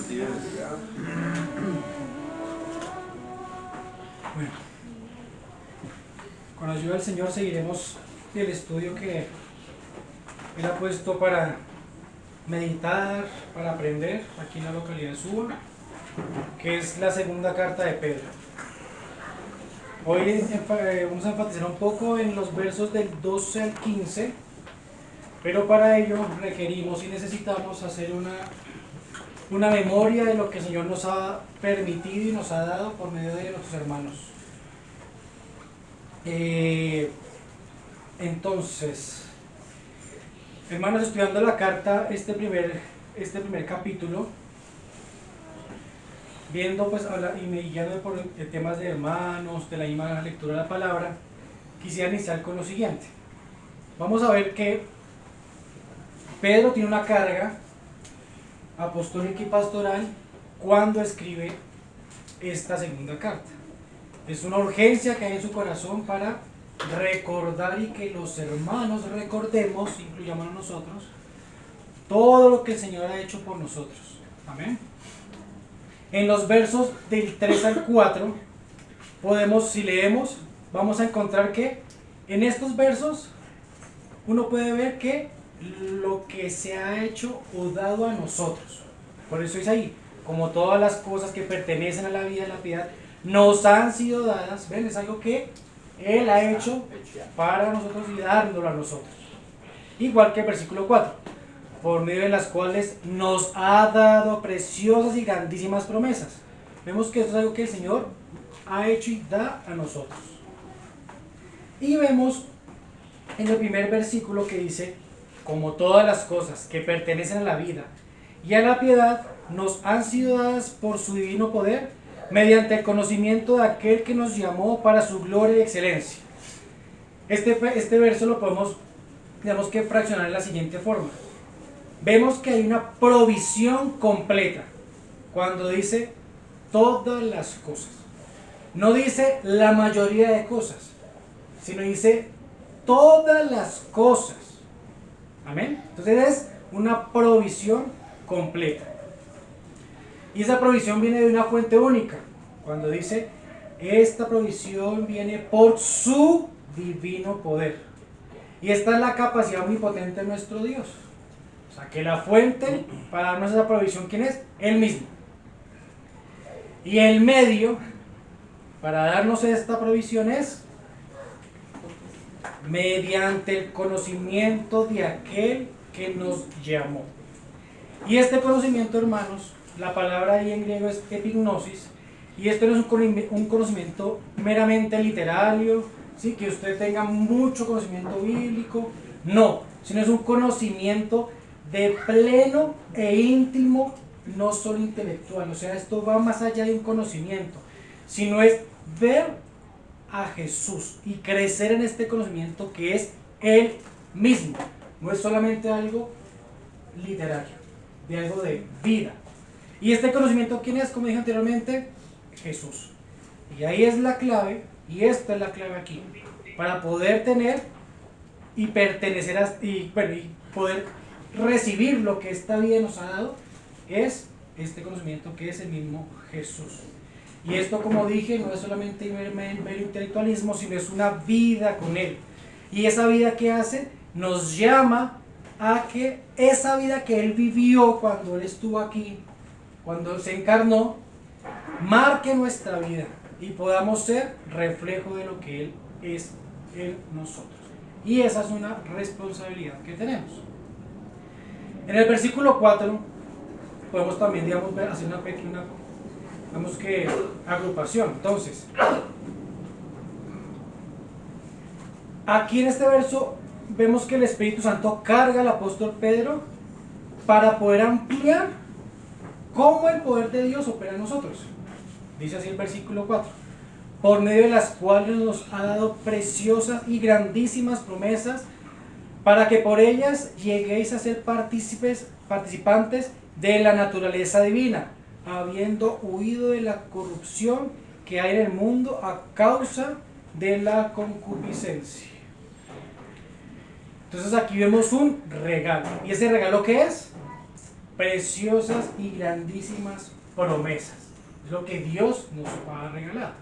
Bueno, con la ayuda del Señor seguiremos el estudio que Él ha puesto para meditar, para aprender aquí en la localidad de Suba, que es la segunda carta de Pedro. Hoy vamos a enfatizar un poco en los versos del 12 al 15, pero para ello requerimos y necesitamos hacer una memoria de lo que el Señor nos ha permitido y nos ha dado por medio de nuestros hermanos. Entonces, hermanos, estudiando la carta, este primer capítulo, viendo pues y guiando por temas de hermanos, de la misma lectura de la palabra, quisiera iniciar con lo siguiente. Vamos a ver que Pedro tiene una carga apostólica y pastoral cuando escribe esta segunda carta. Es una urgencia que hay en su corazón para recordar y que los hermanos recordemos, incluyamos a nosotros, todo lo que el Señor ha hecho por nosotros. Amén. En los versos del 3 al 4 podemos, si leemos, vamos a encontrar que en estos versos uno puede ver que lo que se ha hecho o dado a nosotros, por eso es ahí, como todas las cosas que pertenecen a la vida y la piedad nos han sido dadas, ven, es algo que Él ha hecho para nosotros y dándolo a nosotros. Igual que el versículo 4, por medio de las cuales nos ha dado preciosas y grandísimas promesas. Vemos que esto es algo que el Señor ha hecho y da a nosotros. Y vemos en el primer versículo que dice, como todas las cosas que pertenecen a la vida y a la piedad nos han sido dadas por su divino poder, mediante el conocimiento de aquel que nos llamó para su gloria y excelencia. Este verso lo podemos, digamos que fraccionar de la siguiente forma. Vemos que hay una provisión completa cuando dice todas las cosas. No dice la mayoría de cosas, sino dice todas las cosas. Amén. Entonces es una provisión completa. Y esa provisión viene de una fuente única. Cuando dice, esta provisión viene por su divino poder. Y esta es la capacidad omnipotente de nuestro Dios. O sea, que la fuente para darnos esa provisión, ¿quién es? Él mismo. Y el medio para darnos esta provisión es mediante el conocimiento de aquel que nos llamó. Y este conocimiento, hermanos, la palabra ahí en griego es epignosis, y esto no es un conocimiento meramente literario, ¿sí? Que usted tenga mucho conocimiento bíblico, no, sino es un conocimiento de pleno e íntimo, no solo intelectual. O sea, esto va más allá de un conocimiento, sino es ver a Jesús y crecer en este conocimiento que es Él mismo. No es solamente algo literario, de algo de vida. Y este conocimiento, ¿quién es? Como dije anteriormente, Jesús. Y ahí es la clave, y esta es la clave aquí, para poder tener y pertenecer y poder recibir lo que esta vida nos ha dado, es este conocimiento que es el mismo Jesús. Y esto, como dije, no es solamente mero intelectualismo, sino es una vida con Él. Y esa vida que hace nos llama a que esa vida que Él vivió cuando Él estuvo aquí, cuando se encarnó, marque nuestra vida y podamos ser reflejo de lo que Él es en nosotros. Y esa es una responsabilidad que tenemos. En el versículo 4 podemos también, digamos, hacer una pequeña, digamos que, agrupación. Entonces, aquí en este verso vemos que el Espíritu Santo carga al apóstol Pedro para poder ampliar cómo el poder de Dios opera en nosotros. Dice así el versículo 4, por medio de las cuales nos ha dado preciosas y grandísimas promesas, para que por ellas lleguéis a ser participantes de la naturaleza divina, habiendo huido de la corrupción que hay en el mundo a causa de la concupiscencia. Entonces aquí vemos un regalo. ¿Y ese regalo qué es? preciosas y grandísimas promesas. Es lo que Dios nos va a regalar.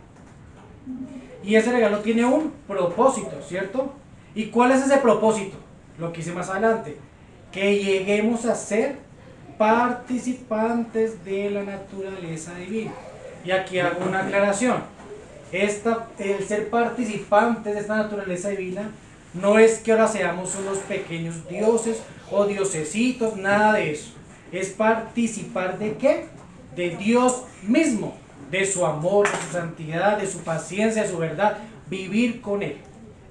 Y ese regalo tiene un propósito, ¿cierto? ¿Y cuál es ese propósito? Lo que hice más adelante. Que lleguemos a ser participantes de la naturaleza divina. Y aquí hago una aclaración. El ser participantes de esta naturaleza divina no es que ahora seamos unos pequeños dioses o diosesitos, nada de eso. Es participar de ¿qué? De Dios mismo, de su amor, de su santidad, de su paciencia, de su verdad, vivir con Él.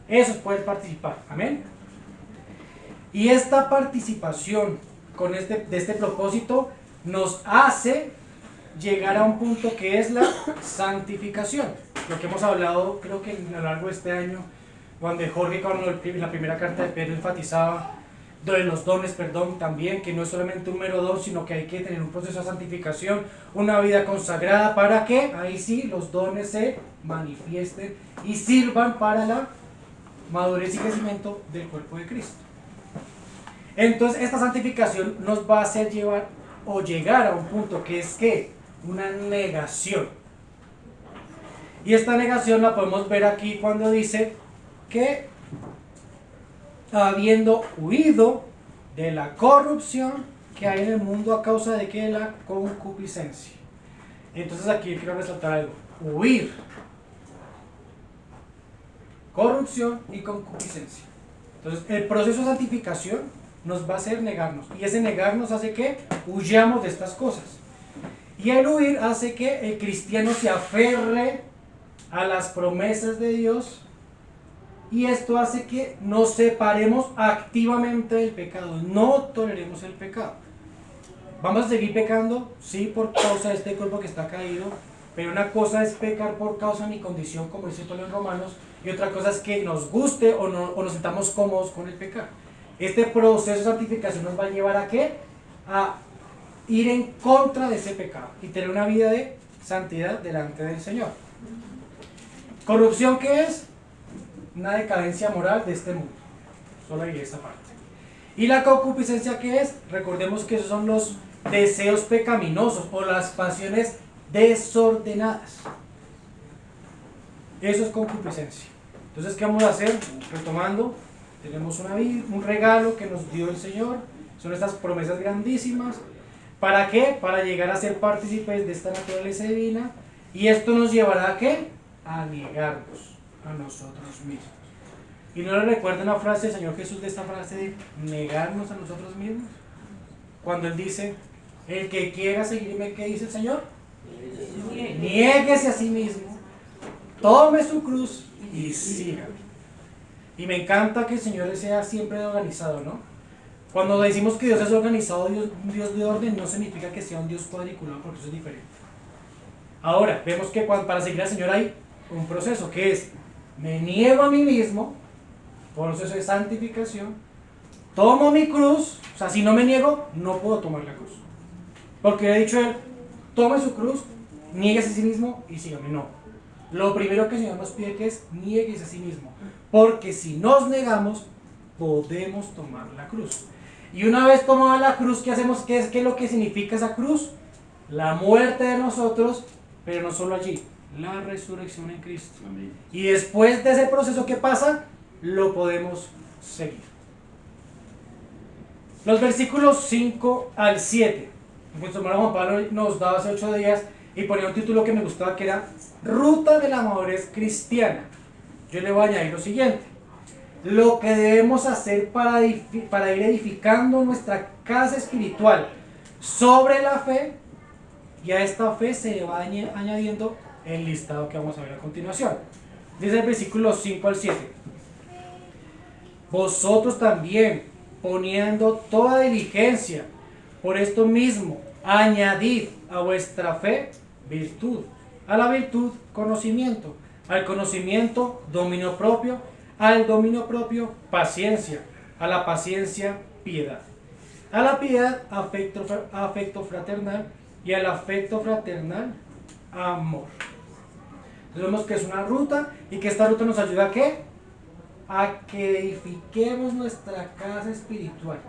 Eso es poder participar, amén. Y esta participación de este propósito nos hace llegar a un punto que es la santificación. Lo que hemos hablado, creo que a lo largo de este año, cuando Jorge, cuando en la primera carta de Pedro enfatizaba de los dones, perdón, también, que no es solamente un mero don, sino que hay que tener un proceso de santificación, una vida consagrada, para que ahí sí los dones se manifiesten y sirvan para la madurez y crecimiento del cuerpo de Cristo. Entonces esta santificación nos va a hacer llevar o llegar a un punto que es que una negación. Y esta negación la podemos ver aquí cuando dice que habiendo huido de la corrupción que hay en el mundo a causa de que la concupiscencia. Entonces aquí quiero resaltar algo. Huir. Corrupción y concupiscencia. Entonces el proceso de santificación nos va a hacer negarnos. Y ese negarnos hace que huyamos de estas cosas. Y el huir hace que el cristiano se aferre a las promesas de Dios. Y esto hace que nos separemos activamente del pecado. No toleremos el pecado. ¿Vamos a seguir pecando? Sí, por causa de este cuerpo que está caído. Pero una cosa es pecar por causa de mi condición, como dice Pablo en Romanos. Y otra cosa es que nos guste o nos sintamos cómodos con el pecado. Este proceso de santificación nos va a llevar a ¿qué? A ir en contra de ese pecado y tener una vida de santidad delante del Señor. ¿Corrupción qué es? Una decadencia moral de este mundo. Solo diré esta parte. ¿Y la concupiscencia qué es? Recordemos que esos son los deseos pecaminosos o las pasiones desordenadas. Eso es concupiscencia. Entonces, ¿qué vamos a hacer? Retomando. Tenemos un regalo que nos dio el Señor, son estas promesas grandísimas. ¿Para qué? Para llegar a ser partícipes de esta naturaleza divina. Y esto nos llevará a ¿qué? A negarnos a nosotros mismos. ¿Y no le recuerdan la frase del Señor Jesús de esta frase de negarnos a nosotros mismos? Cuando Él dice, el que quiera seguirme, ¿qué dice el Señor? Niéguese a sí mismo, tome su cruz y sígame. Y me encanta que el Señor sea siempre organizado, ¿no? Cuando decimos que Dios es organizado, un Dios de orden, no significa que sea un Dios cuadriculado, porque eso es diferente. Ahora, vemos que para seguir al Señor hay un proceso, que es, me niego a mí mismo, proceso de santificación, tomo mi cruz, o sea, si no me niego, no puedo tomar la cruz. Porque ha dicho Él, tome su cruz, niéguese a sí mismo y sígame. No. Lo primero que el Señor nos pide que es, niéguese a sí mismo. Porque si nos negamos, podemos tomar la cruz. Y una vez tomada la cruz, ¿qué hacemos? ¿Qué es lo que significa esa cruz? La muerte de nosotros, pero no solo allí, la resurrección en Cristo. Amén. Y después de ese proceso, ¿qué pasa? Lo podemos seguir. Los versículos 5 al 7. Nuestro hermano Juan Pablo nos daba hace 8 días y ponía un título que me gustaba, que era Ruta de la Madurez Cristiana. Yo le voy a añadir lo siguiente: lo que debemos hacer para ir edificando nuestra casa espiritual sobre la fe, y a esta fe se va añadiendo el listado que vamos a ver a continuación. Dice el versículo 5 al 7: vosotros también, poniendo toda diligencia, por esto mismo, añadid a vuestra fe virtud, a la virtud conocimiento, al conocimiento dominio propio, al dominio propio paciencia, a la paciencia piedad, a la piedad afecto fraternal, y al afecto fraternal amor. Entonces vemos que es una ruta y que esta ruta nos ayuda ¿a qué? A que edifiquemos nuestra casa espiritual.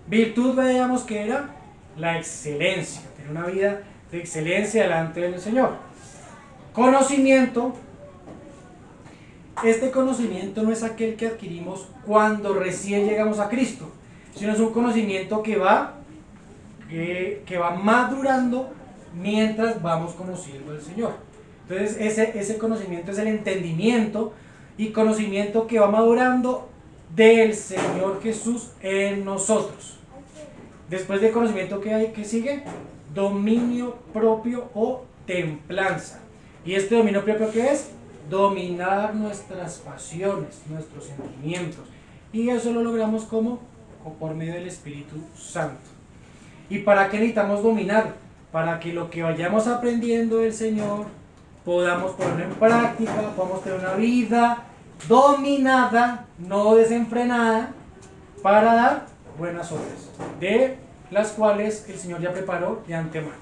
Virtud veíamos que era la excelencia, tener una vida de excelencia delante del Señor. Conocimiento, este conocimiento no es aquel que adquirimos cuando recién llegamos a Cristo, sino es un conocimiento que va madurando mientras vamos conociendo al Señor. Entonces ese conocimiento es el entendimiento y conocimiento que va madurando del Señor Jesús en nosotros. Después del conocimiento que hay, ¿qué sigue? Dominio propio o templanza. ¿Y este dominio propio qué es? Dominar nuestras pasiones, nuestros sentimientos. Y eso lo logramos como por medio del Espíritu Santo. ¿Y para qué necesitamos dominar? Para que lo que vayamos aprendiendo del Señor podamos ponerlo en práctica, podamos tener una vida dominada, no desenfrenada, para dar buenas obras, de las cuales el Señor ya preparó de antemano.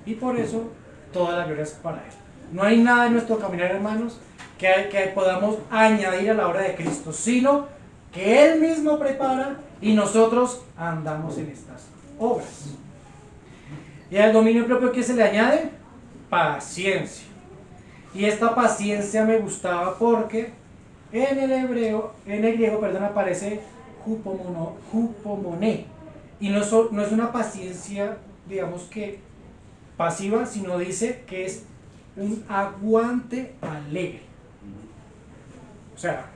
Y por eso toda la gloria es para Él. No hay nada en nuestro caminar, hermanos, que podamos añadir a la obra de Cristo, sino que Él mismo prepara y nosotros andamos en estas obras. Y al dominio propio, ¿qué se le añade? Paciencia. Y esta paciencia me gustaba porque en el griego, aparece hupomoné. Y no es una paciencia, digamos que pasiva, sino dice que es un aguante alegre. O sea,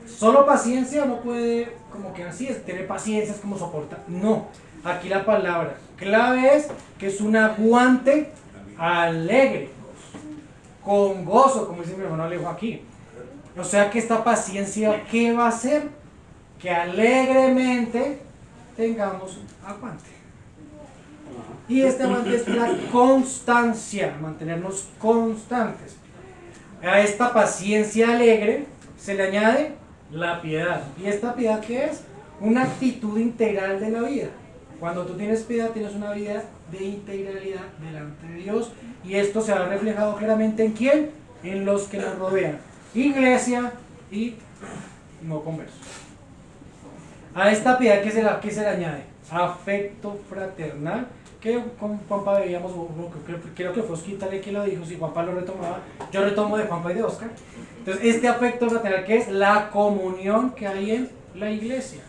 solo paciencia no puede, como que así es, tener paciencia es como soportar. No, aquí la palabra clave es que es un aguante alegre, con gozo, como dice mi hermano Alejo aquí. O sea que esta paciencia, ¿qué va a hacer? Que alegremente tengamos aguante. Y este aguante es la constancia, mantenernos constantes. A esta paciencia alegre se le añade la piedad. ¿Y esta piedad qué es? Una actitud integral de la vida. Cuando tú tienes piedad, tienes una vida de integralidad delante de Dios. Y esto se ha reflejado claramente ¿en quién? En los que nos rodean. Iglesia y no conversos. A esta piedad, ¿qué se le añade? Afecto fraternal, que con Juanpa veíamos, creo que fue Osquita quien lo dijo, si Juanpa lo retomaba, yo retomo de Juanpa y de Oscar. Entonces, este afecto fraternal, ¿qué es? La comunión que hay en la iglesia.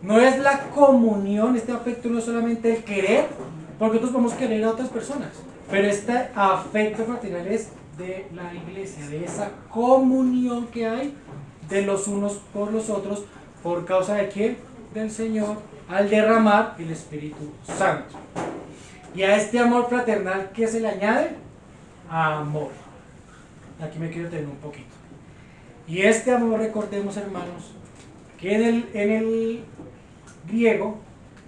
No es la comunión, este afecto no es solamente el querer, porque nosotros podemos querer a otras personas, pero este afecto fraternal es de la iglesia, de esa comunión que hay de los unos por los otros, por causa de quién? Del Señor, al derramar el Espíritu Santo. Y a este amor fraternal, ¿qué se le añade? Amor. Aquí me quiero detener un poquito. Y este amor, recordemos, hermanos, que en el griego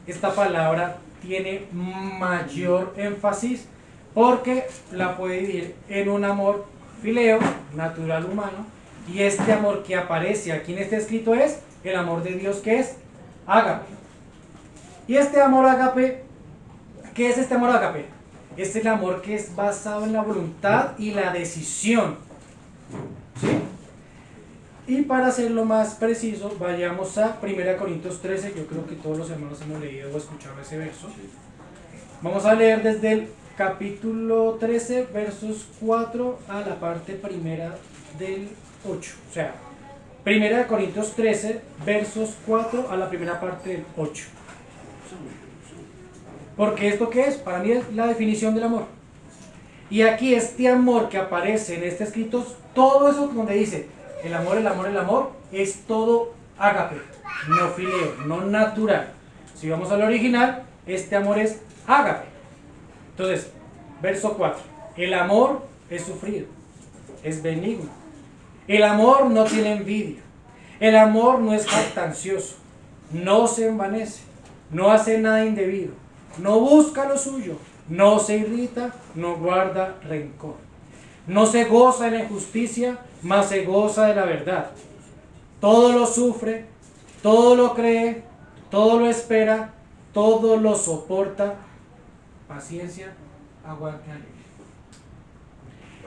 esta palabra tiene mayor énfasis porque la puede dividir en un amor fileo, natural humano, y este amor que aparece aquí en este escrito es el amor de Dios, que es ágape. Y este amor ágape, ¿qué es este amor ágape? Es el amor que es basado en la voluntad y la decisión. ¿Sí? Y para hacerlo más preciso, vayamos a 1 Corintios 13, yo creo que todos los hermanos hemos leído o escuchado ese verso. Vamos a leer desde el capítulo 13, versos 4 a la parte primera del 8. O sea, 1 Corintios 13, versos 4 a la primera parte del 8. Porque esto ¿qué es? Para mí es la definición del amor. Y aquí este amor que aparece en este escrito, todo eso donde dice el amor, es todo ágape, no fileo, no natural. Si vamos al original, este amor es ágape. Entonces, verso 4. El amor es sufrido, es benigno. El amor no tiene envidia. El amor no es jactancioso, no se envanece, no hace nada indebido, no busca lo suyo, no se irrita, no guarda rencor. No se goza en la injusticia, mas se goza de la verdad. Todo lo sufre, todo lo cree, todo lo espera, todo lo soporta. Paciencia, aguante, alegre.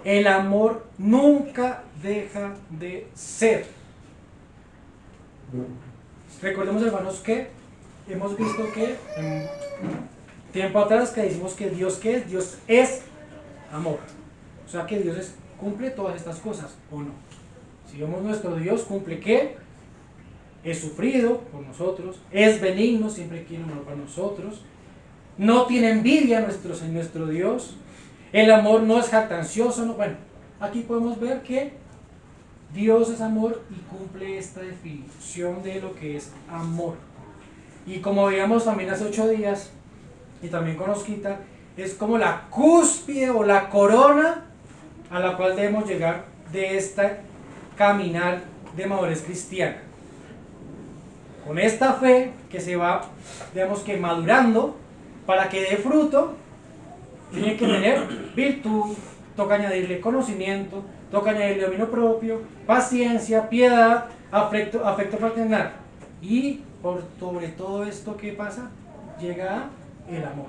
El amor nunca deja de ser. Recordemos, hermanos, que hemos visto que tiempo atrás que decimos que Dios, ¿qué es? Dios es amor. O sea que Dios cumple todas estas cosas, ¿o no? Si vemos nuestro Dios, cumple ¿qué? Es sufrido por nosotros, es benigno, siempre quiere amor para nosotros, no tiene envidia en nuestro Dios, el amor no es jactancioso, no. Bueno, aquí podemos ver que Dios es amor y cumple esta definición de lo que es amor. Y como veíamos también hace 8 días, y también con Osquita, es como la cúspide o la corona a la cual debemos llegar de esta caminar de madurez cristiana. Con esta fe que se va, digamos que madurando, para que dé fruto, tiene que tener virtud, toca añadirle conocimiento, toca añadirle dominio propio, paciencia, piedad, afecto fraternal. Y por sobre todo esto, ¿qué pasa? Llega el amor,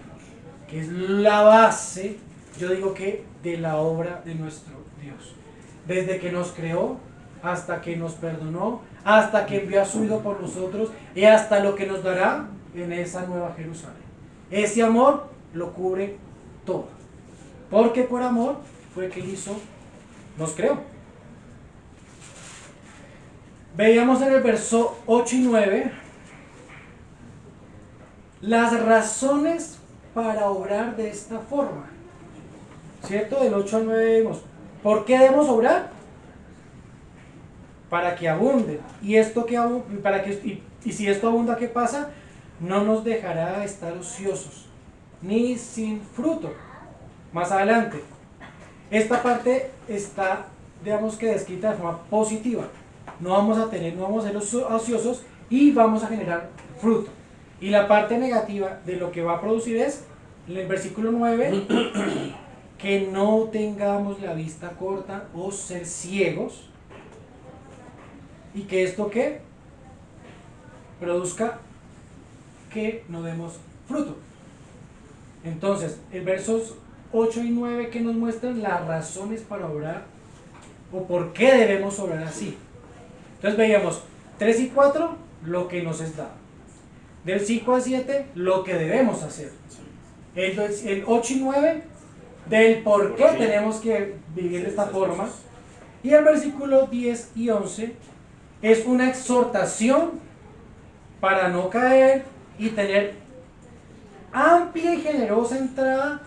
que es la base, yo digo que, de la obra de nuestro Dios. Desde que nos creó, hasta que nos perdonó, hasta que envió a su Hijo por nosotros, y hasta lo que nos dará en esa nueva Jerusalén. Ese amor lo cubre todo. Porque por amor fue que nos creó. Veíamos en el verso 8 y 9 las razones para obrar de esta forma. ¿Cierto? Del 8 al 9 vemos. ¿Por qué debemos obrar? Para que abunde. Y esto que y si esto abunda, ¿qué pasa? No nos dejará estar ociosos, ni sin fruto. Más adelante. Esta parte está, digamos que descrita de forma positiva. No vamos a ser ociosos y vamos a generar fruto. Y la parte negativa de lo que va a producir es, en el versículo 9, que no tengamos la vista corta o ser ciegos. Y que esto que produzca que no demos fruto. Entonces, el versos 8 y 9 que nos muestran las razones para obrar o por qué debemos obrar así. Entonces veíamos 3 y 4, lo que nos es dado. Del 5 al 7, lo que debemos hacer. El 8 y 9, del por qué tenemos que vivir de esta forma. Y el versículo 10 y 11 es una exhortación para no caer y tener amplia y generosa entrada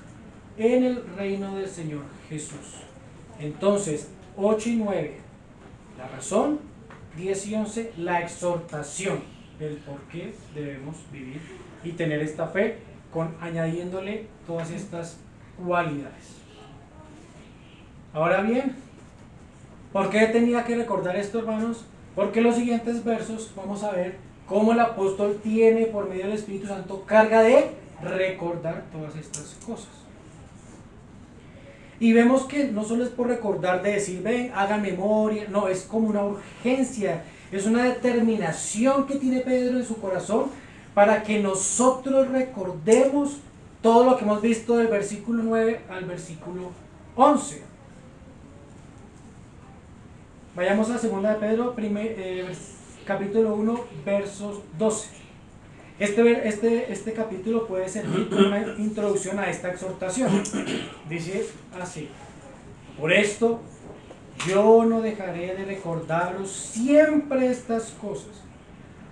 en el reino del Señor Jesús. Entonces, 8 y 9, la razón, 10 y 11, la exhortación del por qué debemos vivir y tener esta fe, añadiéndole todas estas cualidades. Ahora bien, ¿por qué tenía que recordar esto, hermanos? Porque en los siguientes versos vamos a ver cómo el apóstol tiene, por medio del Espíritu Santo, carga de recordar todas estas cosas. Y vemos que no solo es por recordar, de decir, ven, hagan memoria, no, es como una urgencia, es una determinación que tiene Pedro en su corazón para que nosotros recordemos todo lo que hemos visto del versículo 9 al versículo 11. Vayamos a 2 de Pedro, capítulo 1, versos 12. Este capítulo puede servir como una introducción a esta exhortación. Dice así: por esto yo no dejaré de recordaros siempre estas cosas,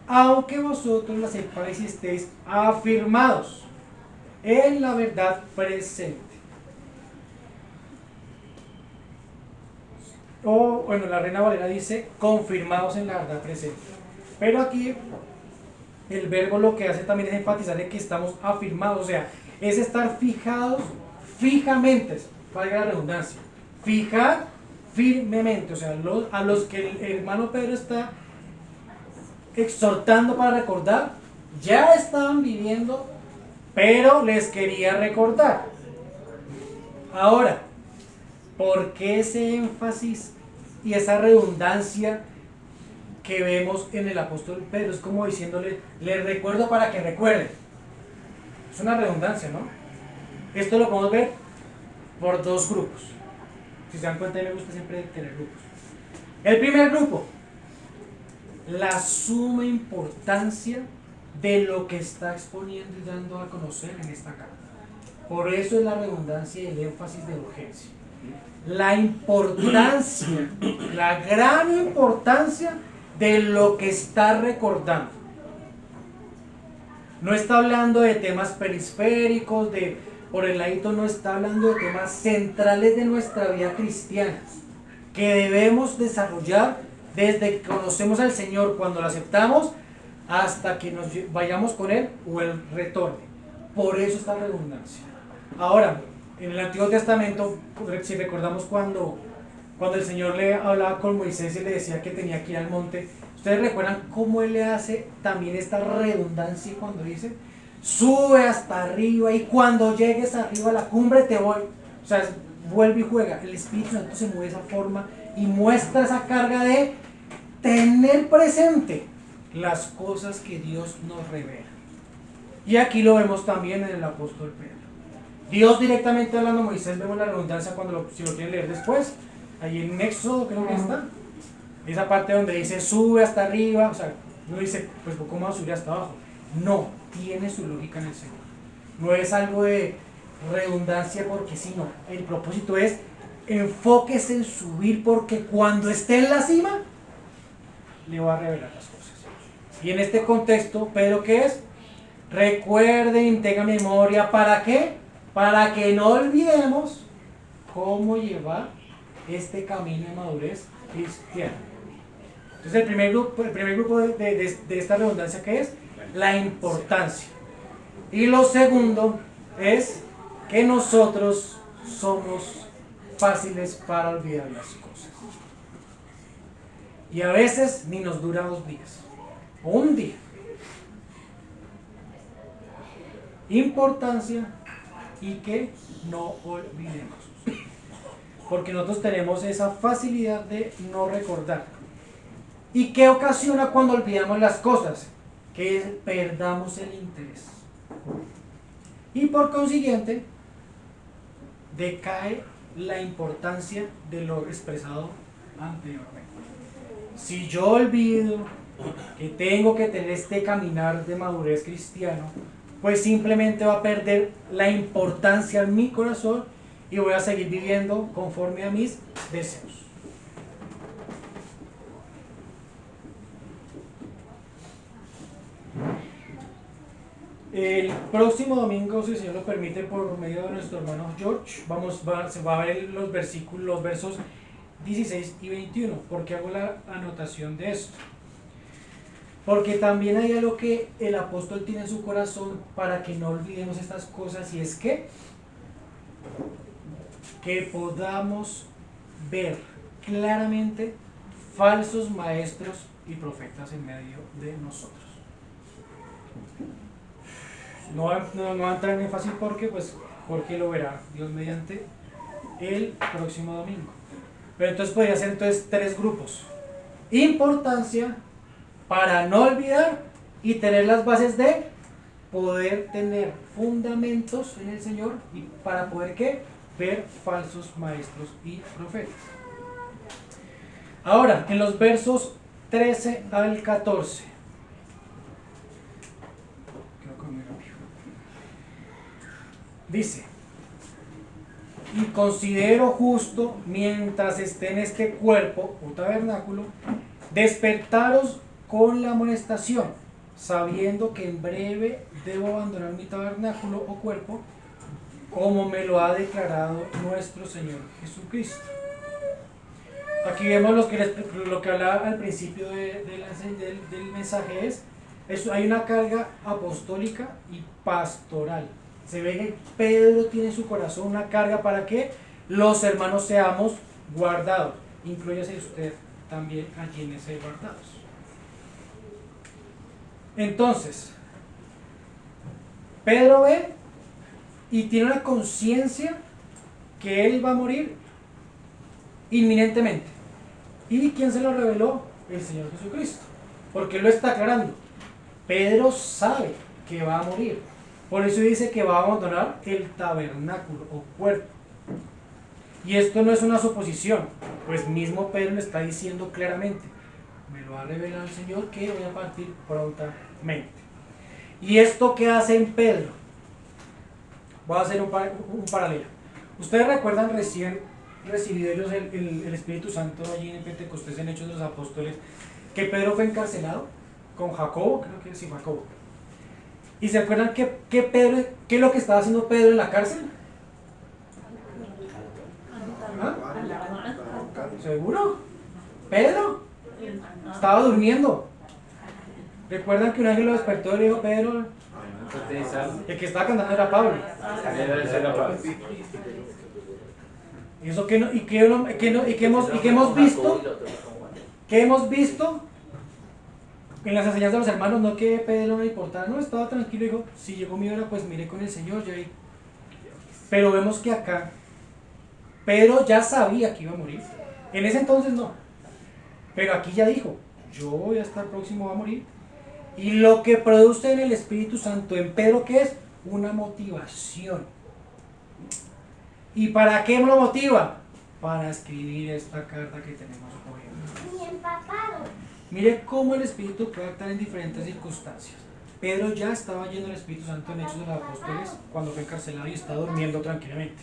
aunque vosotros las sepáis y estéis afirmados en la verdad presente. O, bueno, la Reina Valera dice confirmados en la verdad presente. Pero aquí el verbo lo que hace también es enfatizar en que estamos afirmados, o sea, es estar fijados fijamente, valga la redundancia, fijar firmemente, o sea, a los que el hermano Pedro está exhortando para recordar, ya estaban viviendo, pero les quería recordar. Ahora, ¿por qué ese énfasis y esa redundancia que vemos en el apóstol Pedro? Es como diciéndole, les recuerdo para que recuerden. Es una redundancia, ¿no? Esto lo podemos ver por dos grupos. Si se dan cuenta, me gusta siempre tener grupos. El primer grupo, la suma importancia de lo que está exponiendo y dando a conocer en esta carta. Por eso es la redundancia y el énfasis de urgencia. La importancia, la gran importancia de lo que está recordando. No está hablando de temas periféricos, por el ladito, no está hablando de temas centrales de nuestra vida cristiana, que debemos desarrollar desde que conocemos al Señor, cuando lo aceptamos, hasta que nos vayamos con Él o Él retorne. Por eso esta redundancia. Ahora, en el Antiguo Testamento, si recordamos cuando el Señor le hablaba con Moisés y le decía que tenía que ir al monte, ¿ustedes recuerdan cómo Él le hace también esta redundancia cuando dice, sube hasta arriba y cuando llegues arriba a la cumbre te voy? O sea, vuelve y juega. El Espíritu Santo se mueve de esa forma y muestra esa carga de tener presente las cosas que Dios nos revela. Y aquí lo vemos también en el apóstol Pedro. Dios directamente hablando a Moisés, vemos la redundancia si lo quieren leer después, ahí en Éxodo creo que está, esa parte donde dice sube hasta arriba, o sea, no dice pues ¿cómo va a subir hasta abajo? No, tiene su lógica en el Señor. No es algo de redundancia porque sí, no. El propósito es enfóquese en subir, porque cuando esté en la cima le va a revelar las cosas. Y en este contexto, Pedro, ¿qué es? Recuerden, tengan memoria, ¿para qué? Para que no olvidemos cómo llevar este camino de madurez cristiana. Entonces el primer grupo de esta redundancia, ¿qué es? La importancia. Y lo segundo es que nosotros somos fáciles para olvidar las cosas. Y a veces ni nos dura 2 días o un día. Importancia y que no olvidemos. Porque nosotros tenemos esa facilidad de no recordar. ¿Y qué ocasiona cuando olvidamos las cosas? Que perdamos el interés. Y por consiguiente, decae la importancia de lo expresado anteriormente. Si yo olvido que tengo que tener este caminar de madurez cristiano, pues simplemente va a perder la importancia en mi corazón y voy a seguir viviendo conforme a mis deseos. El próximo domingo, si el Señor lo permite, por medio de nuestro hermano George, se va a ver los versos 16 y 21. ¿Por qué hago la anotación de esto? Porque también hay algo que el apóstol tiene en su corazón para que no olvidemos estas cosas, y es que podamos ver claramente falsos maestros y profetas en medio de nosotros. No va a entrar en fácil porque lo verá Dios mediante el próximo domingo. Pero entonces podría ser 3 grupos. Importancia, para no olvidar y tener las bases de poder tener fundamentos en el Señor, y para poder ¿qué? Ver falsos maestros y profetas. Ahora, en los versos 13 al 14. Dice: y considero justo, mientras esté en este cuerpo o tabernáculo, despertaros con la amonestación, sabiendo que en breve debo abandonar mi tabernáculo o cuerpo, como me lo ha declarado nuestro Señor Jesucristo. Aquí vemos lo que hablaba al principio del mensaje, hay una carga apostólica y pastoral. Se ve que Pedro tiene en su corazón una carga para que los hermanos seamos guardados. Inclúyase usted también allí en ese guardados. Entonces, Pedro ve y tiene una conciencia que él va a morir inminentemente. ¿Y quién se lo reveló? El Señor Jesucristo. Porque él lo está aclarando. Pedro sabe que va a morir. Por eso dice que va a abandonar el tabernáculo o cuerpo. Y esto no es una suposición, pues mismo Pedro lo está diciendo claramente. me lo ha revelado el Señor que voy a partir prontamente. ¿Y esto qué hace en Pedro? Voy a hacer un paralelo. Ustedes recuerdan recién recibido ellos el Espíritu Santo allí en Pentecostés, en Hechos de los Apóstoles, que Pedro fue encarcelado con Jacobo, creo que sí, Jacobo. ¿Y se acuerdan qué es lo que estaba haciendo Pedro en la cárcel? ¿Ah? ¿Seguro? ¿Pedro? Estaba durmiendo. ¿Recuerdan que un ángel lo despertó y le dijo, Pedro? El que estaba cantando era Pablo. ¿Y eso qué no, y qué hemos visto? ¿Qué hemos visto? En las enseñanzas de los hermanos, no que Pedro no le importaba, no, estaba tranquilo, dijo, si llegó mi hora, pues miré con el Señor, ya. Pero vemos que acá, Pedro ya sabía que iba a morir. En ese entonces no. Pero aquí ya dijo, yo voy a estar próximo a morir. Y lo que produce en el Espíritu Santo en Pedro, ¿qué es? Una motivación. ¿Y para qué lo motiva? Para escribir esta carta que tenemos hoy. Ni empapado. Mire cómo el Espíritu puede actuar en diferentes circunstancias. Pedro ya estaba yendo al Espíritu Santo en Hechos de los Apóstoles cuando fue encarcelado y está durmiendo tranquilamente.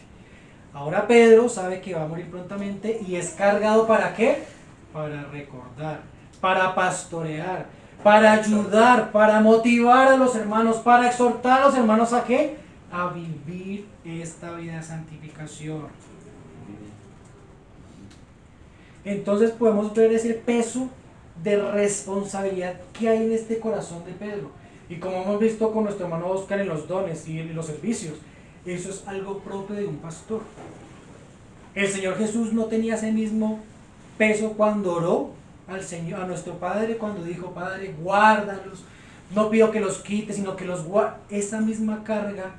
Ahora Pedro sabe que va a morir prontamente y es cargado ¿para qué? Para recordar, para pastorear, para ayudar, para motivar a los hermanos, para exhortar a los hermanos ¿a qué? A vivir esta vida de santificación. Entonces podemos ver ese peso de responsabilidad que hay en este corazón de Pedro. Y como hemos visto con nuestro hermano Oscar en los dones y en los servicios, eso es algo propio de un pastor. El Señor Jesús no tenía ese mismo peso cuando oró al Señor, a nuestro Padre, cuando dijo, Padre, guárdalos, no pido que los quites, sino que los guarde. Esa misma carga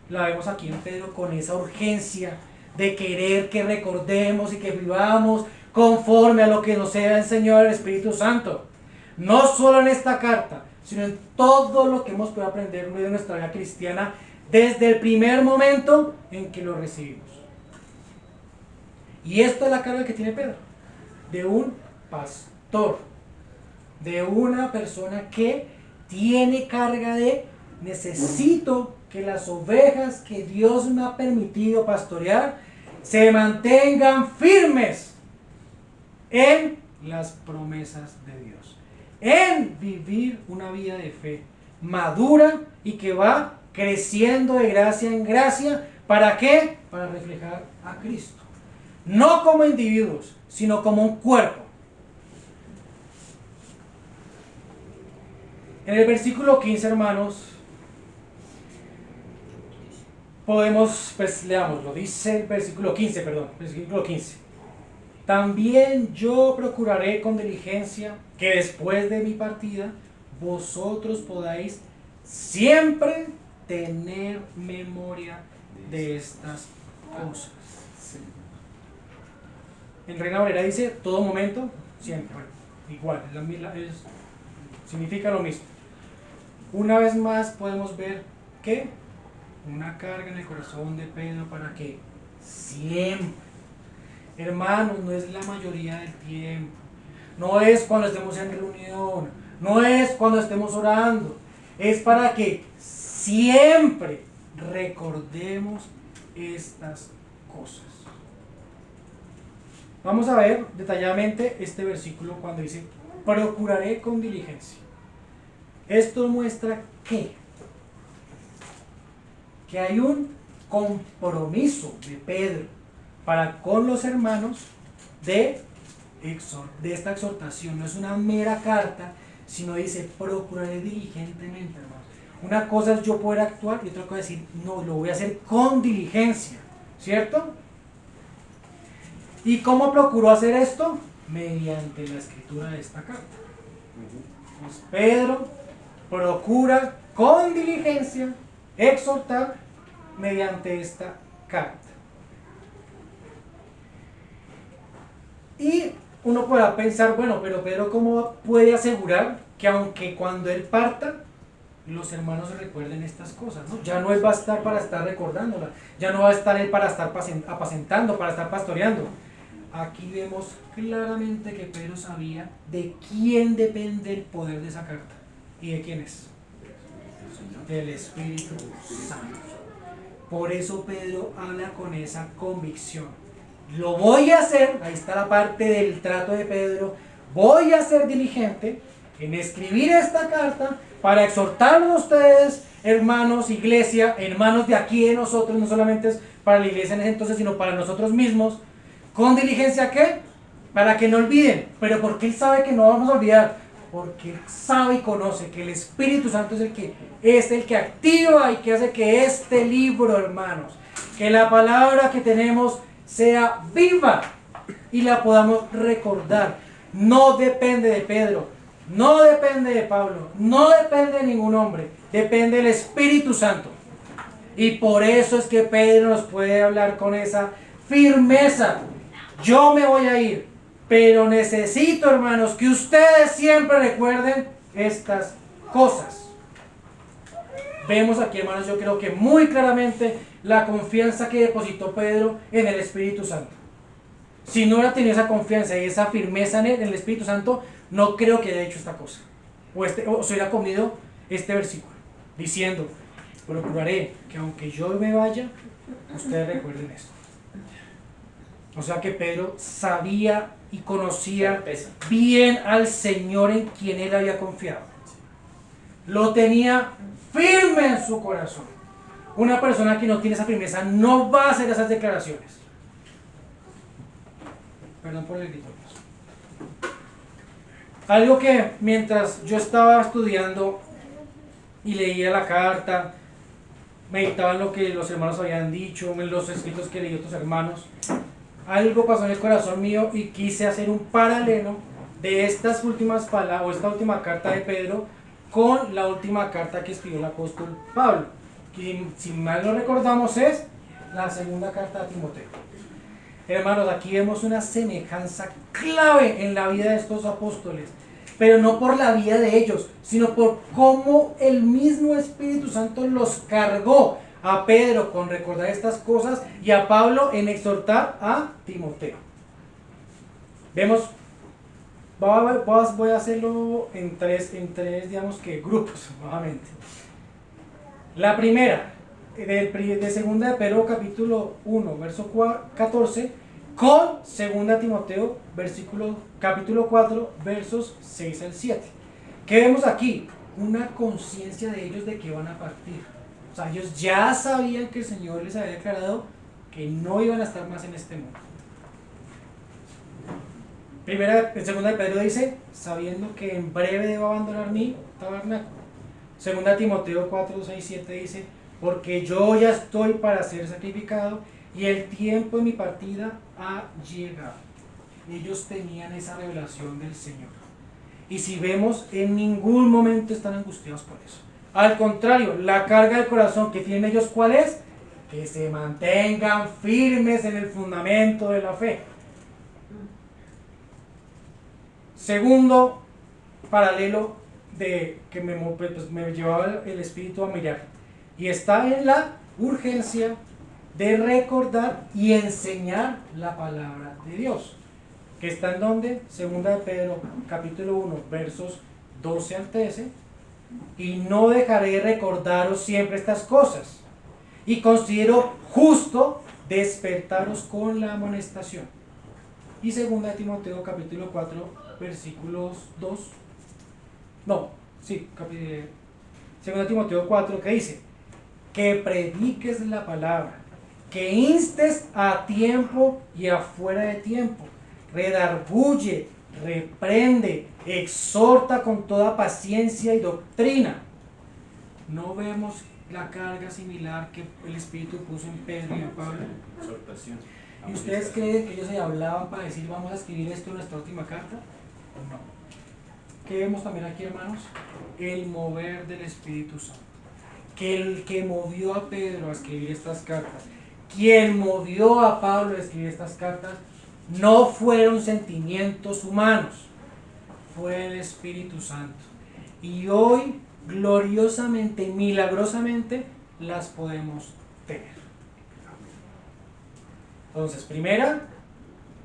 la vemos aquí en Pedro con esa urgencia de querer que recordemos y que vivamos conforme a lo que nos ha enseñado el Espíritu Santo. No solo en esta carta, sino en todo lo que hemos podido aprender de nuestra vida cristiana desde el primer momento en que lo recibimos. Y esta es la carga que tiene Pedro, de un pastor, de una persona que tiene carga de necesito que las ovejas que Dios me ha permitido pastorear se mantengan firmes en las promesas de Dios, en vivir una vida de fe madura y que va creciendo de gracia en gracia. ¿Para qué? Para reflejar a Cristo, no como individuos, sino como un cuerpo. En el versículo 15, hermanos, podemos, pues leámoslo, dice el versículo 15, versículo 15. También yo procuraré con diligencia que después de mi partida vosotros podáis siempre tener memoria de estas cosas. En Reina Valera dice todo momento, siempre. Igual, significa lo mismo. Una vez más podemos ver que una carga en el corazón de Pedro para que siempre, hermanos, no es la mayoría del tiempo, no es cuando estemos en reunión, no es cuando estemos orando, es para que siempre recordemos estas cosas. Vamos a ver detalladamente este versículo cuando dice procuraré con diligencia. Esto muestra que hay un compromiso de Pedro para con los hermanos de esta exhortación. No es una mera carta, sino dice procuraré diligentemente, hermanos. Una cosa es yo poder actuar y otra cosa es decir, no, lo voy a hacer con diligencia, ¿cierto? ¿Y cómo procuró hacer esto? Mediante la escritura de esta carta. Pues Pedro procura con diligencia exhortar mediante esta carta. Y uno podrá pensar, bueno, pero Pedro, ¿cómo puede asegurar que aunque cuando él parta, los hermanos se recuerden estas cosas, ¿no? Ya no él va a estar para estar recordándola, ya no va a estar él para estar apacentando, para estar pastoreando. aquí vemos claramente que Pedro sabía de quién depende el poder de esa carta. ¿Y de quién es? Del Espíritu Santo. Por eso Pedro habla con esa convicción. Lo voy a hacer, ahí está la parte del trato de Pedro, voy a ser diligente en escribir esta carta para exhortarlos a ustedes, hermanos, iglesia, hermanos de aquí de nosotros, no solamente es para la iglesia en ese entonces, sino para nosotros mismos, con diligencia, ¿qué? Para que no olviden. Pero porque Él sabe que no vamos a olvidar, porque Él sabe y conoce que el Espíritu Santo es el que activa y que hace que este libro, hermanos, que la palabra que tenemos sea viva y la podamos recordar. No depende de Pedro, no depende de Pablo, no depende de ningún hombre, depende del Espíritu Santo. Y por eso es que Pedro nos puede hablar con esa firmeza. Yo me voy a ir, pero necesito, hermanos, que ustedes siempre recuerden estas cosas. Vemos aquí, hermanos, yo creo que muy claramente la confianza que depositó Pedro en el Espíritu Santo. Si no hubiera tenido esa confianza y esa firmeza en el Espíritu Santo, no creo que haya hecho esta cosa. O se hubiera comido este versículo, diciendo, procuraré que aunque yo me vaya, ustedes recuerden esto. O sea que Pedro sabía y conocía bien al Señor en quien él había confiado. Lo tenía firme en su corazón. Una persona que no tiene esa firmeza no va a hacer esas declaraciones. Perdón por el grito. Algo que mientras yo estaba estudiando y leía la carta, meditaba en lo que los hermanos habían dicho, en los escritos que leí otros hermanos, algo pasó en el corazón mío y quise hacer un paralelo de estas últimas palabras, o esta última carta de Pedro, con la última carta que escribió el apóstol Pablo, que si mal no recordamos es la segunda carta a Timoteo. Hermanos, aquí vemos una semejanza clave en la vida de estos apóstoles, pero no por la vida de ellos, sino por cómo el mismo Espíritu Santo los cargó a Pedro con recordar estas cosas y a Pablo en exhortar a Timoteo. Vemos, voy a hacerlo en tres digamos que grupos nuevamente. La primera, de segunda de Pedro capítulo 1, verso 14, con segunda Timoteo capítulo 4, versos 6 al 7. ¿Qué vemos aquí? Una conciencia de ellos de que van a partir. O sea, ellos ya sabían que el Señor les había declarado que no iban a estar más en este mundo. Segunda de Pedro dice, sabiendo que en breve debo abandonar mi tabernáculo. Segunda Timoteo 4, 6, 7 dice, porque yo ya estoy para ser sacrificado y el tiempo de mi partida ha llegado. Ellos tenían esa revelación del Señor. Y si vemos, en ningún momento están angustiados por eso. Al contrario, la carga del corazón que tienen ellos, ¿cuál es? Que se mantengan firmes en el fundamento de la fe. Segundo paralelo de que me llevaba el Espíritu a mirar. Y está en la urgencia de recordar y enseñar la palabra de Dios. Que está en donde? Segunda de Pedro, capítulo 1, versos 12 al 13. Y no dejaré de recordaros siempre estas cosas. Y considero justo despertaros con la amonestación. Y segunda de Timoteo, capítulo 4, versículos 2. Segunda de Timoteo 4, que dice, que prediques la palabra, que instes a tiempo y afuera de tiempo, redarguye, reprende, exhorta con toda paciencia y doctrina. ¿No vemos la carga similar que el Espíritu puso en Pedro y en Pablo? Exhortación. ¿Y ustedes creen que ellos se hablaban para decir vamos a escribir esto en nuestra última carta? No. ¿Qué vemos también aquí, hermanos? El mover del Espíritu Santo. Que el que movió a Pedro a escribir estas cartas, quien movió a Pablo a escribir estas cartas, no fueron sentimientos humanos, fue el Espíritu Santo. Y hoy, gloriosamente, milagrosamente, las podemos tener. Entonces, primera,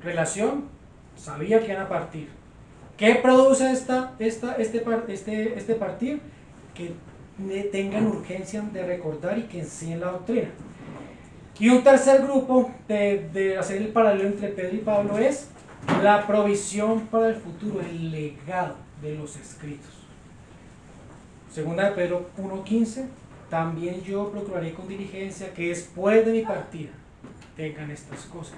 relación, sabía que iban a partir. ¿Qué produce este partir? Que tengan urgencia de recordar y que enseñen la doctrina. Y un tercer grupo de hacer el paralelo entre Pedro y Pablo es la provisión para el futuro, el legado de los escritos. Segunda de Pedro 1:15, también yo procuraré con diligencia que después de mi partida tengan estas cosas.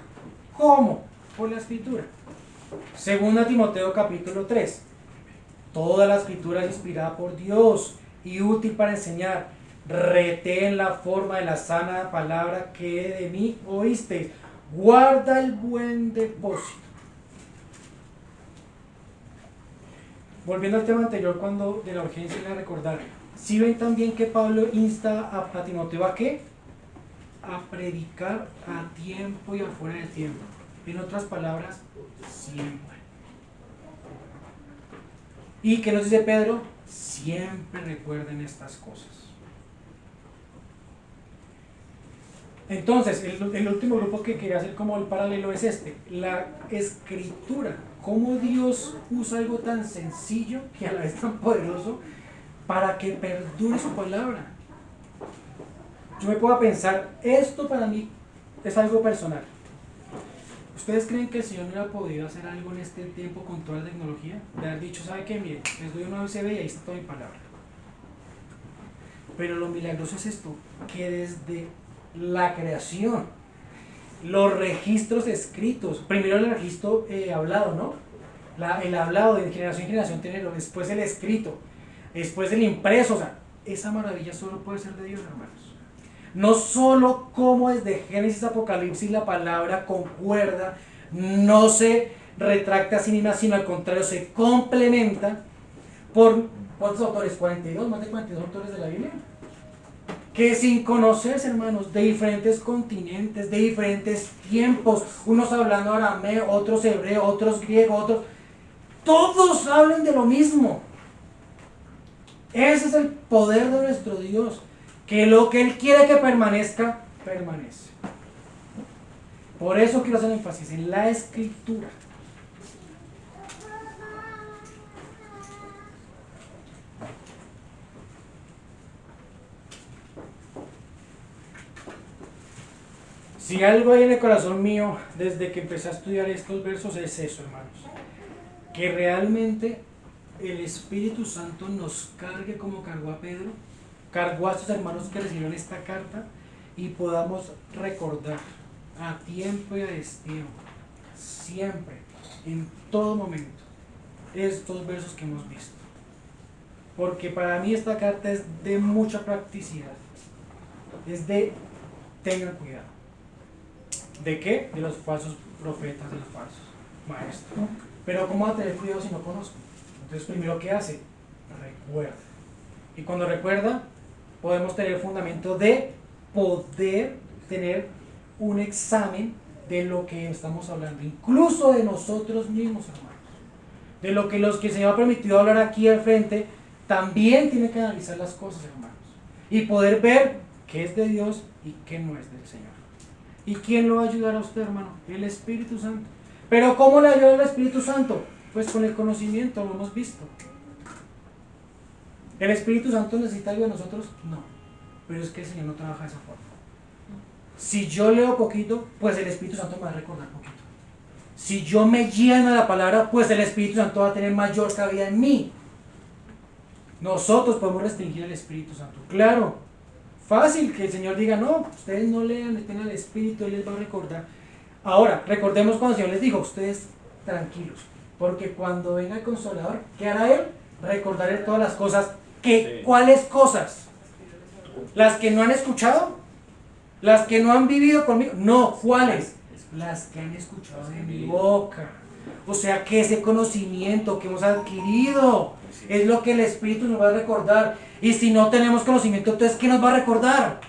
¿Cómo? Por la escritura. Segunda Timoteo capítulo 3, toda la escritura es inspirada por Dios y útil para enseñar. Retén la forma de la sana palabra que de mí oísteis. Guarda el buen depósito. Volviendo al tema anterior, cuando de la urgencia de recordar, ¿sí ven también que Pablo insta a Timoteo a qué? A predicar a tiempo y afuera del tiempo. En otras palabras, siempre. ¿Y qué nos dice Pedro? Siempre recuerden estas cosas. Entonces, el último grupo que quería hacer como el paralelo es este, la escritura. Cómo Dios usa algo tan sencillo y a la vez tan poderoso para que perdure su palabra. Yo me puedo pensar, esto para mí es algo personal. ¿Ustedes creen que el Señor no hubiera podido hacer algo en este tiempo con toda la tecnología? De haber dicho, ¿sabe qué? Miren, les doy una USB y ahí está toda mi palabra. Pero lo milagroso es esto, que desde la creación, los registros escritos, primero el registro hablado, ¿no? El hablado de generación en generación tenerlo, después el escrito, después el impreso, o sea, esa maravilla solo puede ser de Dios, hermanos. No solo como desde Génesis a Apocalipsis la palabra concuerda, no se retracta a sí misma, sino al contrario, se complementa por, ¿cuántos autores? 42, más de 42 autores de la Biblia. Que sin conocerse, hermanos, de diferentes continentes, de diferentes tiempos, unos hablando arameo, otros hebreo, otros griego, otros, todos hablan de lo mismo. Ese es el poder de nuestro Dios, que lo que Él quiere que permanezca, permanece. Por eso quiero hacer énfasis en la escritura. Si algo hay en el corazón mío desde que empecé a estudiar estos versos es eso, hermanos. Que realmente el Espíritu Santo nos cargue como cargó a Pedro, cargó a estos hermanos que recibieron esta carta y podamos recordar a tiempo y a destiempo, siempre, en todo momento, estos versos que hemos visto. Porque para mí esta carta es de mucha practicidad, es de tengan cuidado. ¿De qué? De los falsos profetas, de los falsos maestros. Pero ¿cómo va a tener cuidado si no conozco? Entonces, primero, ¿qué hace? Recuerda. Y cuando recuerda, podemos tener el fundamento de poder tener un examen de lo que estamos hablando, incluso de nosotros mismos, hermanos. De lo que los que el Señor ha permitido hablar aquí al frente, también tiene que analizar las cosas, hermanos. Y poder ver qué es de Dios y qué no es del Señor. ¿Y quién lo va a ayudar a usted, hermano? El Espíritu Santo. ¿Pero cómo le ayuda el Espíritu Santo? Pues con el conocimiento, lo hemos visto. ¿El Espíritu Santo necesita algo de nosotros? No. Pero es que el Señor no trabaja de esa forma. Si yo leo poquito, pues el Espíritu Santo me va a recordar poquito. Si yo me lleno de la palabra, pues el Espíritu Santo va a tener mayor cabida en mí. Nosotros podemos restringir al Espíritu Santo. Claro. Fácil que el Señor diga, no, ustedes no lean, tengan el Espíritu, Él les va a recordar. Ahora, recordemos cuando el Señor les dijo, ustedes tranquilos, porque cuando venga el Consolador, ¿qué hará Él? Recordaré todas las cosas. ¿Qué? Sí. ¿Cuáles cosas? ¿Las que no han escuchado? ¿Las que no han vivido conmigo? No, ¿cuáles? Las que han escuchado de mi boca. O sea que ese conocimiento que hemos adquirido es lo que el Espíritu nos va a recordar. Y si no tenemos conocimiento, entonces ¿qué nos va a recordar?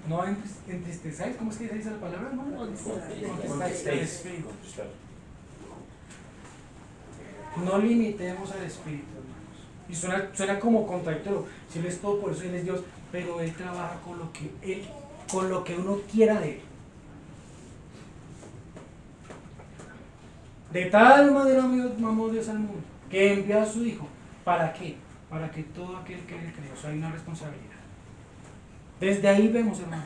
No entristezáis, ¿cómo es que dice la palabra? No, no limitemos al Espíritu, hermanos. Y suena como contradictorio. Si Él es todo, por eso Él es Dios, pero Él trabaja con lo que uno quiera de Él. De tal manera amó Dios al mundo, que envió a su Hijo. ¿Para qué? Para que todo aquel que le cree, o sea, hay una responsabilidad. Desde ahí vemos, hermanos.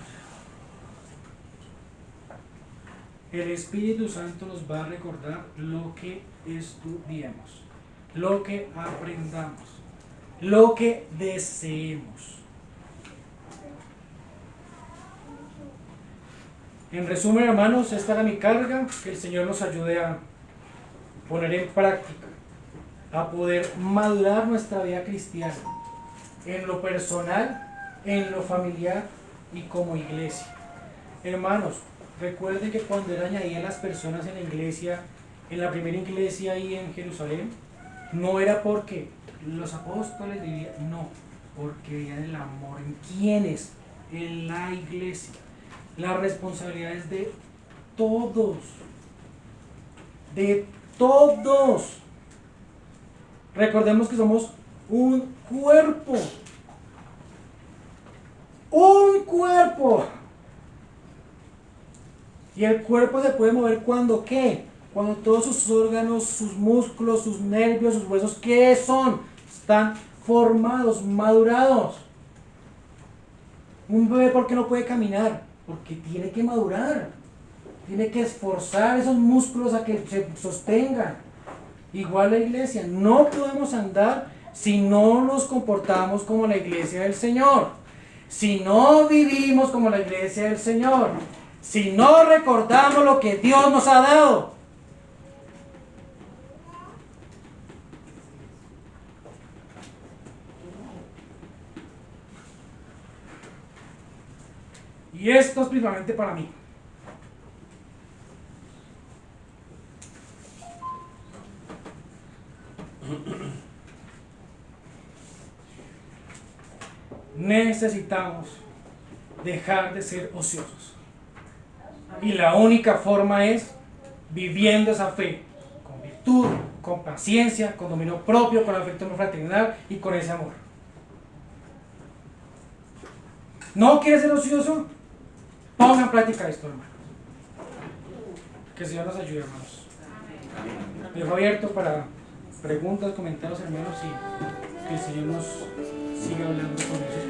El Espíritu Santo nos va a recordar lo que estudiemos, lo que aprendamos, lo que deseemos. En resumen, hermanos, esta era mi carga, que el Señor nos ayude a poner en práctica, a poder madurar nuestra vida cristiana, en lo personal, en lo familiar y como iglesia. Hermanos, recuerden que cuando Él añadía las personas en la iglesia, en la primera iglesia ahí en Jerusalén, no era porque los apóstoles vivían, no, porque veían el amor en quienes, en la iglesia. La responsabilidad es de todos, de todos. Recordemos que somos un cuerpo, un cuerpo. Y el cuerpo se puede mover cuando ¿qué? Cuando todos sus órganos, sus músculos, sus nervios, sus huesos, ¿qué son? Están formados, madurados. Un bebé, ¿por qué no puede caminar? Porque tiene que madurar. Tiene que esforzar esos músculos a que se sostengan. Igual la iglesia. No podemos andar si no nos comportamos como la iglesia del Señor. Si no vivimos como la iglesia del Señor. Si no recordamos lo que Dios nos ha dado. Y esto es principalmente para mí. Necesitamos dejar de ser ociosos. Y la única forma es viviendo esa fe, con virtud, con paciencia, con dominio propio, con afecto fraternal y con ese amor. ¿No quieres ser ocioso? Ponga en práctica esto, hermanos. Que el Señor nos ayude, hermanos. Dejo abierto para preguntas, comentarios, hermanos, y que el Señor nos siga hablando con eso.